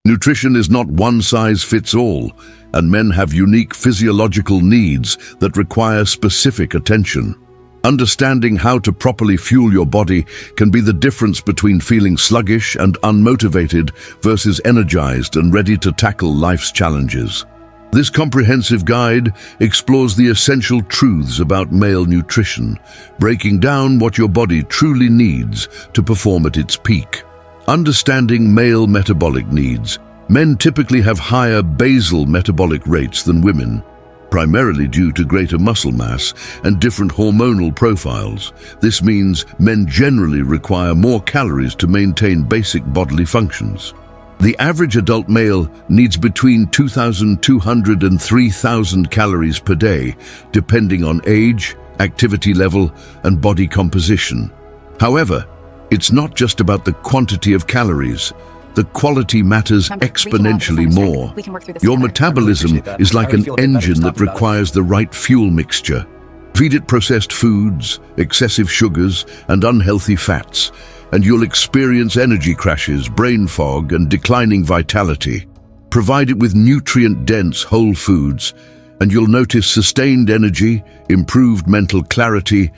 Nutrition is not one size fits all, and men have unique physiological needs that require specific attention. Understanding how to properly fuel your body can be the difference between feeling sluggish and unmotivated versus energized and ready to tackle life's challenges. This comprehensive guide explores the essential truths about male nutrition, breaking down what your body truly needs to perform at its peak. Understanding male metabolic needs. Men typically have higher basal metabolic rates than women, primarily due to greater muscle mass and different hormonal profiles. This means men generally require more calories to maintain basic bodily functions. The average adult male needs between 2,200 and 3,000 calories per day, depending on age, activity level, and body composition. However, it's not just about the quantity of calories. The quality matters exponentially more. Your metabolism is like an engine that requires the right fuel mixture. Feed it processed foods, excessive sugars, and unhealthy fats, and you'll experience energy crashes, brain fog, and declining vitality. Provide it with nutrient-dense whole foods, and you'll notice sustained energy, improved mental clarity,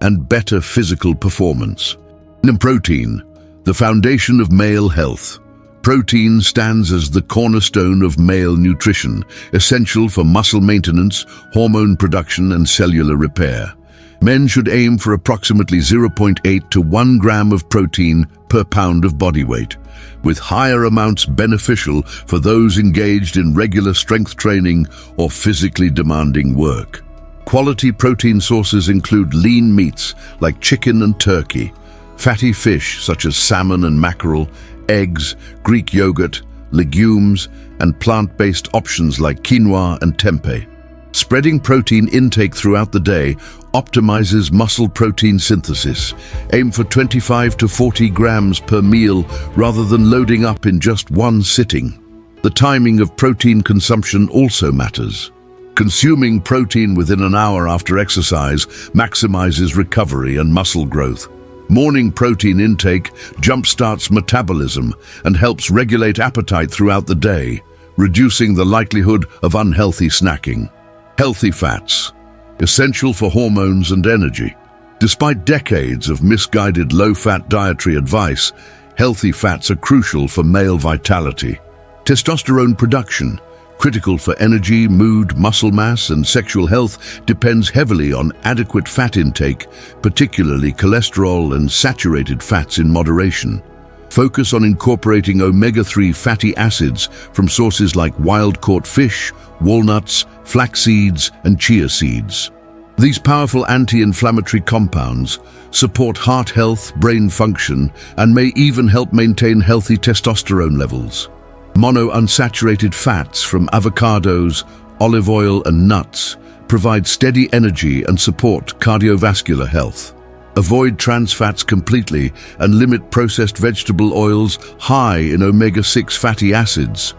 and better physical performance. And protein, the foundation of male health. Protein stands as the cornerstone of male nutrition, essential for muscle maintenance, hormone production, and cellular repair. Men should aim for approximately 0.8 to 1 gram of protein per pound of body weight, with higher amounts beneficial for those engaged in regular strength training or physically demanding work. Quality protein sources include lean meats like chicken and turkey, fatty fish such as salmon and mackerel, eggs, Greek yogurt, legumes, and plant-based options like quinoa and tempeh. Spreading protein intake throughout the day optimizes muscle protein synthesis. Aim for 25 to 40 grams per meal rather than loading up in just one sitting. The timing of protein consumption also matters. Consuming protein within an hour after exercise maximizes recovery and muscle growth. Morning protein intake jumpstarts metabolism and helps regulate appetite throughout the day, reducing the likelihood of unhealthy snacking. Healthy fats, essential for hormones and energy. Despite decades of misguided low-fat dietary advice, healthy fats are crucial for male vitality. Testosterone production, critical for energy, mood, muscle mass, and sexual health, depends heavily on adequate fat intake, particularly cholesterol and saturated fats in moderation. Focus on incorporating omega-3 fatty acids from sources like wild-caught fish, walnuts, flax seeds, and chia seeds. These powerful anti-inflammatory compounds support heart health, brain function, and may even help maintain healthy testosterone levels. Monounsaturated fats from avocados, olive oil, and nuts provide steady energy and support cardiovascular health. Avoid trans fats completely and limit processed vegetable oils high in omega-6 fatty acids,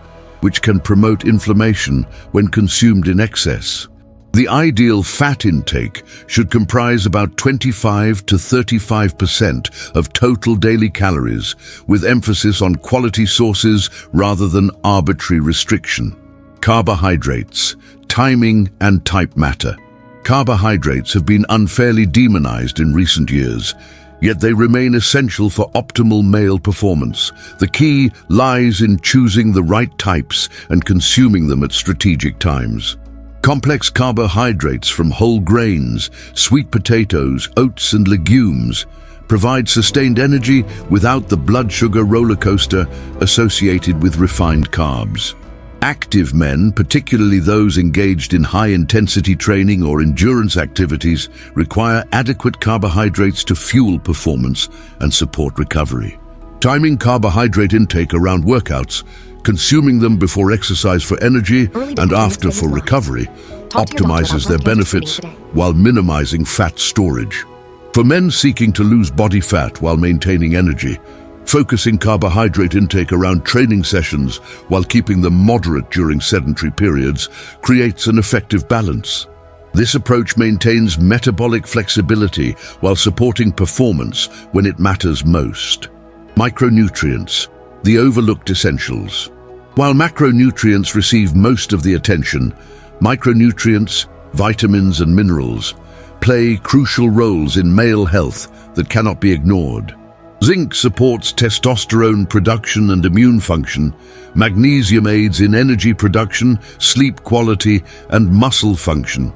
which can promote inflammation when consumed in excess. The ideal fat intake should comprise about 25 to 35% of total daily calories, with emphasis on quality sources rather than arbitrary restriction. Carbohydrates, timing, and type matter. Carbohydrates have been unfairly demonized in recent years, yet they remain essential for optimal male performance. The key lies in choosing the right types and consuming them at strategic times. Complex carbohydrates from whole grains, sweet potatoes, oats, and legumes provide sustained energy without the blood sugar roller coaster associated with refined carbs. Active men, particularly those engaged in high-intensity training or endurance activities, require adequate carbohydrates to fuel performance and support recovery. Timing carbohydrate intake around workouts, consuming them before exercise for energy and after for recovery, optimizes their benefits while minimizing fat storage. For men seeking to lose body fat while maintaining energy, focusing carbohydrate intake around training sessions while keeping them moderate during sedentary periods creates an effective balance. This approach maintains metabolic flexibility while supporting performance when it matters most. Micronutrients, the overlooked essentials. While macronutrients receive most of the attention, micronutrients, vitamins and minerals play crucial roles in male health that cannot be ignored. Zinc supports testosterone production and immune function. Magnesium aids in energy production, sleep quality, and muscle function.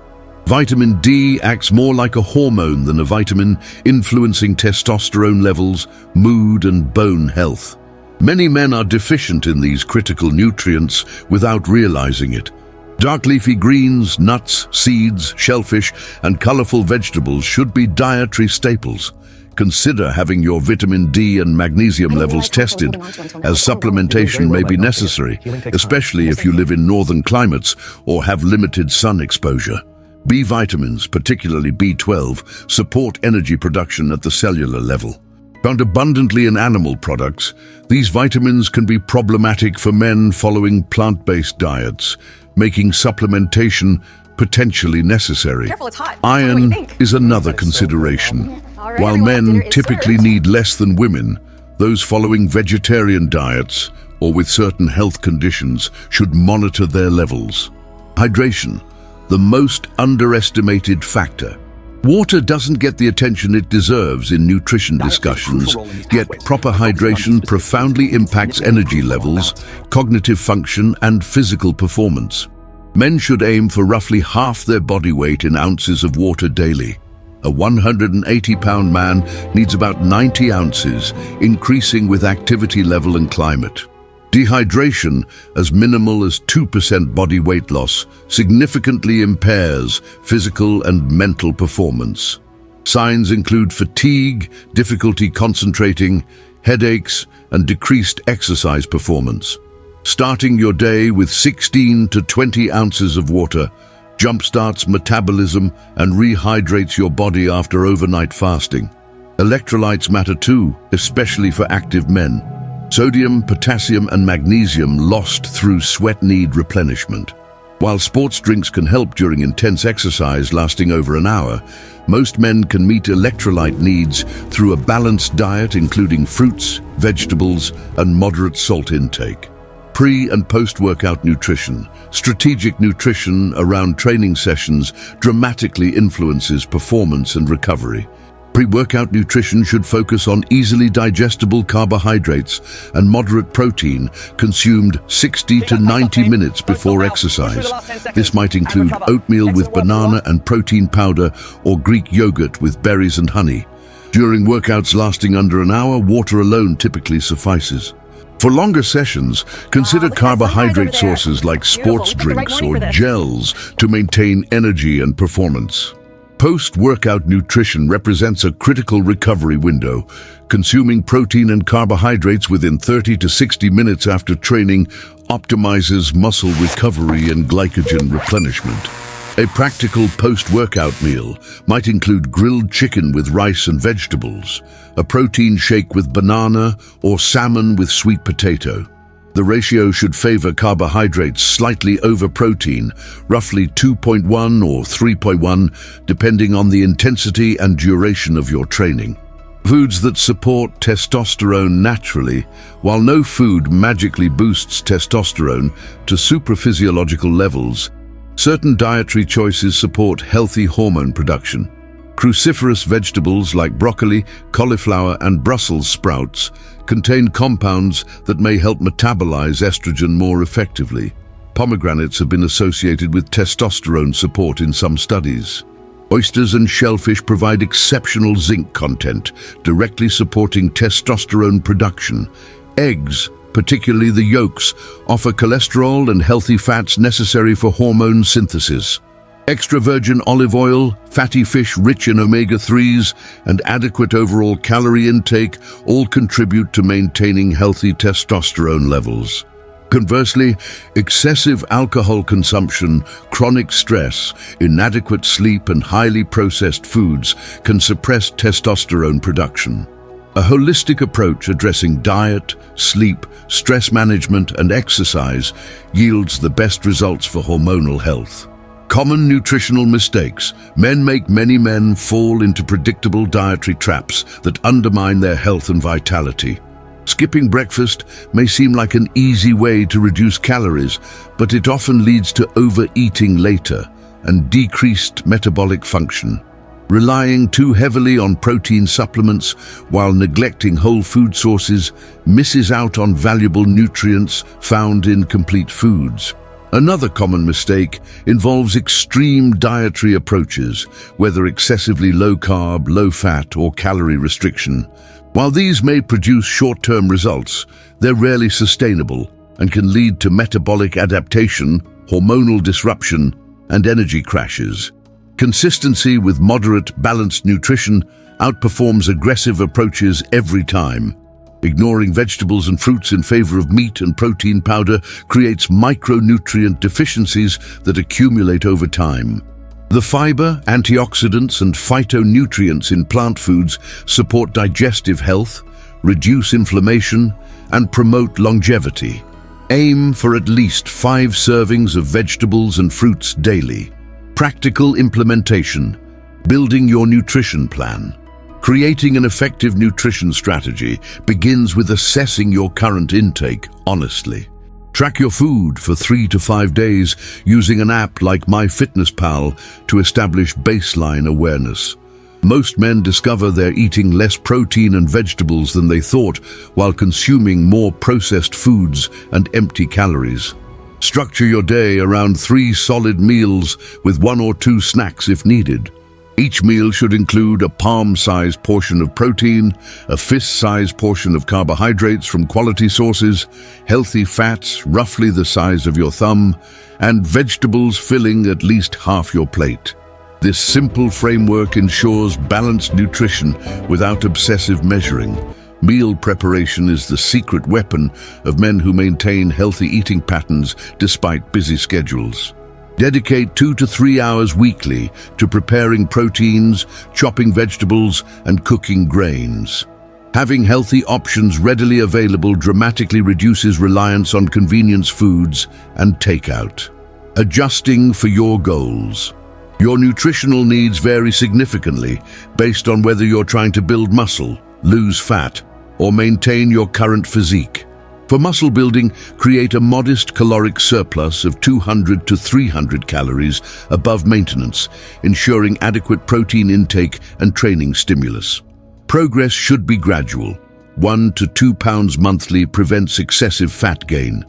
Vitamin D acts more like a hormone than a vitamin, influencing testosterone levels, mood, and bone health. Many men are deficient in these critical nutrients without realizing it. Dark leafy greens, nuts, seeds, shellfish, and colorful vegetables should be dietary staples. Consider having your vitamin D and magnesium levels tested, as supplementation may be necessary, especially if you live in northern climates or have limited sun exposure. B vitamins, particularly B12, support energy production at the cellular level. Found abundantly in animal products, these vitamins can be problematic for men following plant-based diets, making supplementation potentially necessary. Careful, it's hot. Iron is another consideration. While men typically need less than women, those following vegetarian diets or with certain health conditions should monitor their levels. Hydration, the most underestimated factor. Water doesn't get the attention it deserves in nutrition discussions, yet proper hydration profoundly impacts energy levels, cognitive function, and physical performance. Men should aim for roughly half their body weight in ounces of water daily. A 180-pound man needs about 90 ounces, increasing with activity level and climate. Dehydration, as minimal as 2% body weight loss, significantly impairs physical and mental performance. Signs include fatigue, difficulty concentrating, headaches, and decreased exercise performance. Starting your day with 16 to 20 ounces of water jumpstarts metabolism and rehydrates your body after overnight fasting. Electrolytes matter too, especially for active men. Sodium, potassium, and magnesium lost through sweat need replenishment. While sports drinks can help during intense exercise lasting over an hour, most men can meet electrolyte needs through a balanced diet including fruits, vegetables, and moderate salt intake. Pre- and post-workout nutrition. Strategic nutrition around training sessions dramatically influences performance and recovery. Pre-workout nutrition should focus on easily digestible carbohydrates and moderate protein consumed 60 to 90 minutes before exercise. This might include oatmeal with banana and protein powder or Greek yogurt with berries and honey. During workouts lasting under an hour, water alone typically suffices. For longer sessions, consider carbohydrate sources like sports drinks or gels to maintain energy and performance. Post-workout nutrition represents a critical recovery window. Consuming protein and carbohydrates within 30 to 60 minutes after training optimizes muscle recovery and glycogen replenishment. A practical post-workout meal might include grilled chicken with rice and vegetables, a protein shake with banana, or salmon with sweet potato. The ratio should favor carbohydrates slightly over protein, roughly 2.1 or 3.1, depending on the intensity and duration of your training. Foods that support testosterone naturally. While no food magically boosts testosterone to supraphysiological levels, certain dietary choices support healthy hormone production. Cruciferous vegetables like broccoli, cauliflower, and Brussels sprouts contain compounds that may help metabolize estrogen more effectively. Pomegranates have been associated with testosterone support in some studies. Oysters and shellfish provide exceptional zinc content, directly supporting testosterone production. Eggs, particularly the yolks, offer cholesterol and healthy fats necessary for hormone synthesis. Extra virgin olive oil, fatty fish rich in omega-3s, and adequate overall calorie intake all contribute to maintaining healthy testosterone levels. Conversely, excessive alcohol consumption, chronic stress, inadequate sleep, and highly processed foods can suppress testosterone production. A holistic approach addressing diet, sleep, stress management, and exercise yields the best results for hormonal health. Common nutritional mistakes. Many men fall into predictable dietary traps that undermine their health and vitality. Skipping breakfast may seem like an easy way to reduce calories, but it often leads to overeating later and decreased metabolic function. Relying too heavily on protein supplements while neglecting whole food sources misses out on valuable nutrients found in complete foods. Another common mistake involves extreme dietary approaches, whether excessively low-carb, low-fat, or calorie restriction. While these may produce short-term results, they're rarely sustainable and can lead to metabolic adaptation, hormonal disruption, and energy crashes. Consistency with moderate, balanced nutrition outperforms aggressive approaches every time. Ignoring vegetables and fruits in favor of meat and protein powder creates micronutrient deficiencies that accumulate over time. The fiber, antioxidants, and phytonutrients in plant foods support digestive health, reduce inflammation, and promote longevity. Aim for at least 5 servings of vegetables and fruits daily. Practical implementation: building your nutrition plan. Creating an effective nutrition strategy begins with assessing your current intake honestly. Track your food for 3 to 5 days using an app like MyFitnessPal to establish baseline awareness. Most men discover they're eating less protein and vegetables than they thought while consuming more processed foods and empty calories. Structure your day around 3 solid meals with 1 or 2 snacks if needed. Each meal should include a palm-sized portion of protein, a fist-sized portion of carbohydrates from quality sources, healthy fats roughly the size of your thumb, and vegetables filling at least half your plate. This simple framework ensures balanced nutrition without obsessive measuring. Meal preparation is the secret weapon of men who maintain healthy eating patterns despite busy schedules. Dedicate 2 to 3 hours weekly to preparing proteins, chopping vegetables, and cooking grains. Having healthy options readily available dramatically reduces reliance on convenience foods and takeout. Adjusting for your goals. Your nutritional needs vary significantly based on whether you're trying to build muscle, lose fat, or maintain your current physique. For muscle building, create a modest caloric surplus of 200 to 300 calories above maintenance, ensuring adequate protein intake and training stimulus. Progress should be gradual. 1 to 2 pounds monthly prevents excessive fat gain.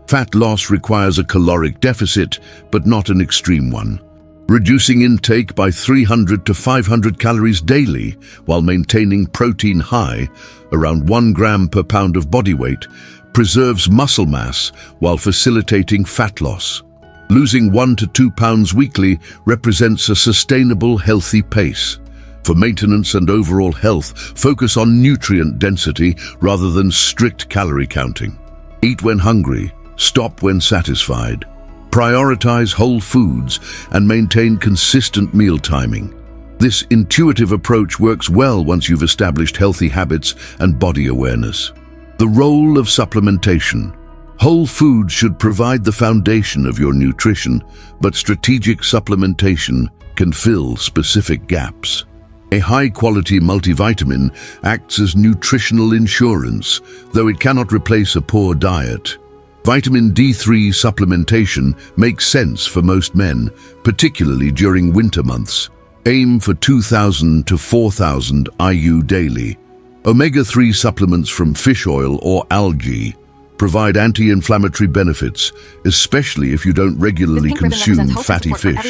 Fat loss requires a caloric deficit, but not an extreme one. Reducing intake by 300 to 500 calories daily while maintaining protein high, around 1 gram per pound of body weight, preserves muscle mass while facilitating fat loss. Losing 1 to 2 pounds weekly represents a sustainable, healthy pace. For maintenance and overall health, focus on nutrient density rather than strict calorie counting. Eat when hungry, stop when satisfied. Prioritize whole foods and maintain consistent meal timing. This intuitive approach works well once you've established healthy habits and body awareness. The role of supplementation. Whole foods should provide the foundation of your nutrition, but strategic supplementation can fill specific gaps. A high-quality multivitamin acts as nutritional insurance, though it cannot replace a poor diet. Vitamin D3 supplementation makes sense for most men, particularly during winter months. Aim for 2,000 to 4,000 IU daily. Omega-3 supplements from fish oil or algae provide anti-inflammatory benefits, especially if you don't regularly consume fatty fish.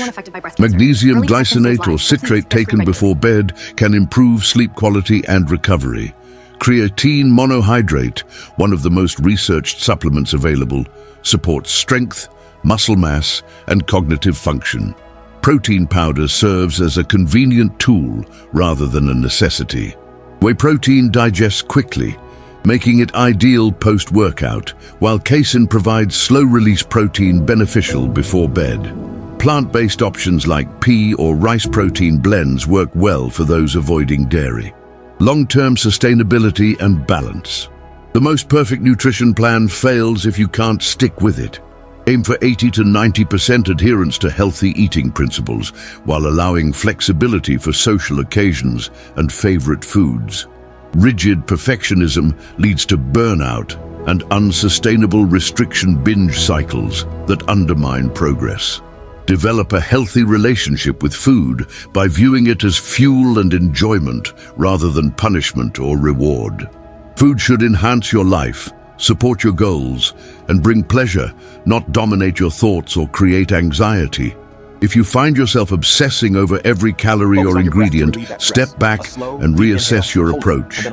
Magnesium glycinate or citrate taken before bed can improve sleep quality and recovery. Creatine monohydrate, one of the most researched supplements available, supports strength, muscle mass, and cognitive function. Protein powder serves as a convenient tool rather than a necessity. Whey protein digests quickly, making it ideal post-workout, while casein provides slow-release protein beneficial before bed. Plant-based options like pea or rice protein blends work well for those avoiding dairy. Long-term sustainability and balance. The most perfect nutrition plan fails if you can't stick with it. Aim for 80 to 90% adherence to healthy eating principles, while allowing flexibility for social occasions and favorite foods. Rigid perfectionism leads to burnout and unsustainable restriction binge cycles that undermine progress. Develop a healthy relationship with food by viewing it as fuel and enjoyment rather than punishment or reward. Food should enhance your life, support your goals, and bring pleasure, not dominate your thoughts or create anxiety. If you find yourself obsessing over every calorie or ingredient, step back and reassess your approach.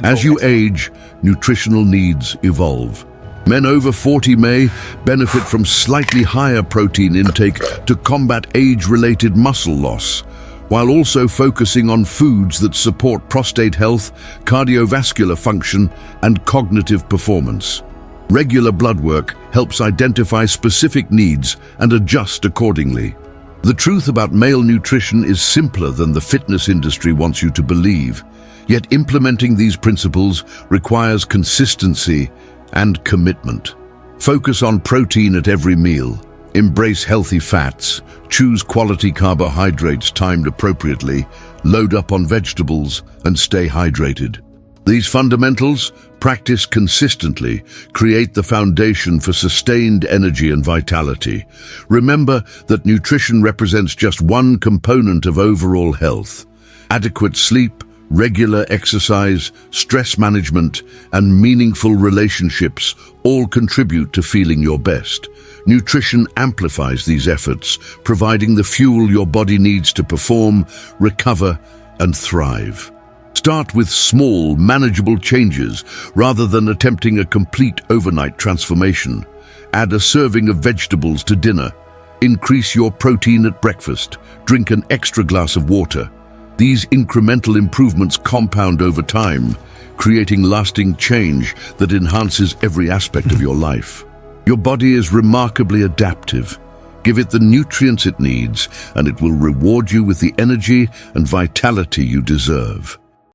As you age, nutritional needs evolve. Men over 40 may benefit from slightly higher protein intake to combat age-related muscle loss, while also focusing on foods that support prostate health, cardiovascular function, and cognitive performance. Regular blood work helps identify specific needs and adjust accordingly. The truth about male nutrition is simpler than the fitness industry wants you to believe, yet implementing these principles requires consistency and commitment. Focus on protein at every meal, embrace healthy fats, choose quality carbohydrates timed appropriately, load up on vegetables, and stay hydrated. These fundamentals, practiced consistently, create the foundation for sustained energy and vitality. Remember that nutrition represents just one component of overall health. Adequate sleep, regular exercise, stress management, and meaningful relationships all contribute to feeling your best. Nutrition amplifies these efforts, providing the fuel your body needs to perform, recover, and thrive. Start with small, manageable changes rather than attempting a complete overnight transformation. Add a serving of vegetables to dinner. Increase your protein at breakfast. Drink an extra glass of water. These incremental improvements compound over time, creating lasting change that enhances every aspect of your life. Your body is remarkably adaptive. Give it the nutrients it needs, and it will reward you with the energy and vitality you deserve.